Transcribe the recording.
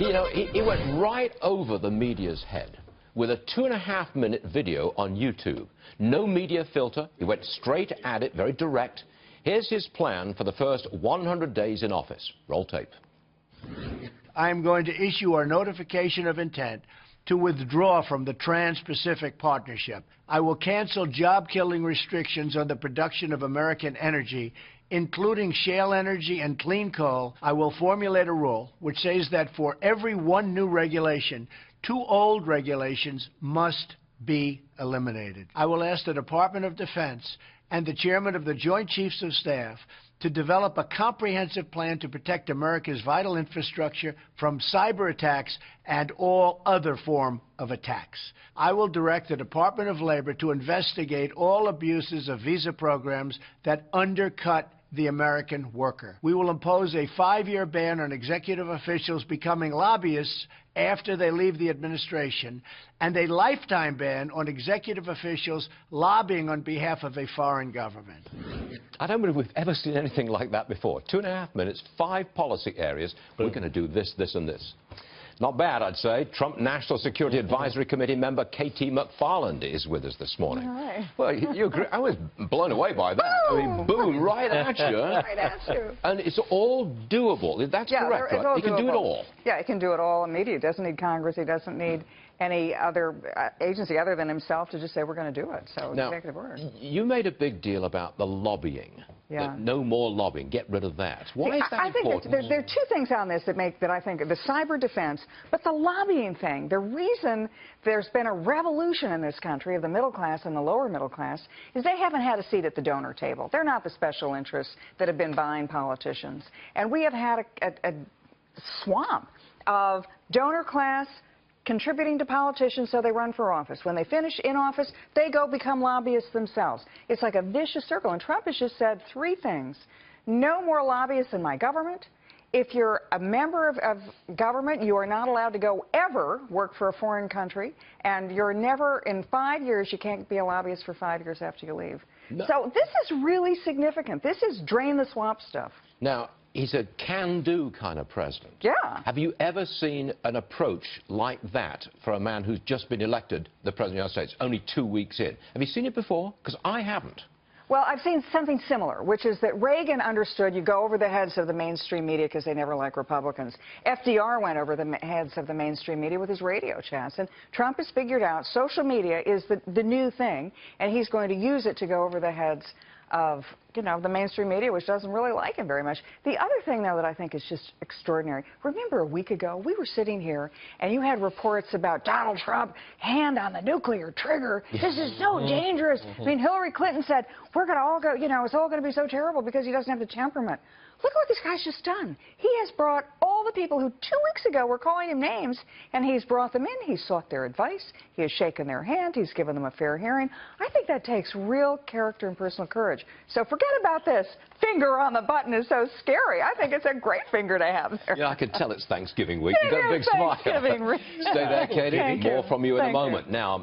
You know, he went right over the media's head with a 2.5-minute video on YouTube. No media filter. He went straight at it, very direct. Here's his plan for the first 100 days in office. Roll tape. I'm going to issue a notification of intent to withdraw from the Trans-Pacific Partnership. I will cancel job-killing restrictions on the production of American energy, including shale energy and clean coal. I will formulate a rule which says that for every one new regulation, 2 old regulations must be eliminated. I will ask the Department of Defense and the Chairman of the Joint Chiefs of Staff to develop a comprehensive plan to protect America's vital infrastructure from cyber attacks and all other form of attacks. I will direct the Department of Labor to investigate all abuses of visa programs that undercut the American worker. We will impose a 5-year ban on executive officials becoming lobbyists after they leave the administration, and a lifetime ban on executive officials lobbying on behalf of a foreign government. I don't believe we've ever seen anything like that before. 2.5 minutes, 5 policy areas. We're going to do this, this, and this. Not bad, I'd say. Trump National Security Advisory Committee member Katie McFarland is with us this morning. All right. Well, you agree? I was blown away by that. Boom! I mean, boom, right at you. Right at you. And it's all doable. That's correct, right? He can do it all. Yeah, he can do it all immediately. He doesn't need Congress. He doesn't need any other agency other than himself to just say we're going to do it. So now, executive order. You made a big deal about the lobbying. Yeah. No more lobbying. Get rid of that. Why is that I think important? there are 2 things on this that I think the cyber defense, but the lobbying thing. The reason there's been a revolution in this country of the middle class and the lower middle class is they haven't had a seat at the donor table. They're not the special interests that have been buying politicians. And we have had a swamp of donor class contributing to politicians so they run for office. When they finish in office, they go become lobbyists themselves. It's like a vicious circle. And Trump has just said 3 things. No more lobbyists in my government. If you're a member of government, you are not allowed to go ever work for a foreign country. And you're never, in 5 years, you can't be a lobbyist for 5 years after you leave. No. So this is really significant. This is drain the swamp stuff. Now, he's a can-do kind of president. Yeah. Have you ever seen an approach like that for a man who's just been elected the President of the United States, only 2 weeks in? Have you seen it before? Because I haven't. Well, I've seen something similar, which is that Reagan understood you go over the heads of the mainstream media because they never like Republicans. FDR went over the heads of the mainstream media with his radio chats. And Trump has figured out social media is the new thing, and he's going to use it to go over the heads of, you know, the mainstream media, which doesn't really like him very much. The other thing, though, that I think is just extraordinary, remember a week ago, we were sitting here, and you had reports about Donald Trump, hand on the nuclear trigger. This is so dangerous. I mean, Hillary Clinton said, we're going to all go, you know, it's all going to be so terrible because he doesn't have the temperament. Look what this guy's just done. He has brought all the people who 2 weeks ago were calling him names, and he's brought them in. He's sought their advice. He has shaken their hand. He's given them a fair hearing. I think that takes real character and personal courage. So forget about this. Finger on the button is so scary. I think it's a great finger to have there. Yeah, I can tell it's Thanksgiving week. You've got a big smile. Thanksgiving. Stay there, Katie. Thank More you. from you in a Thank moment. you. Now.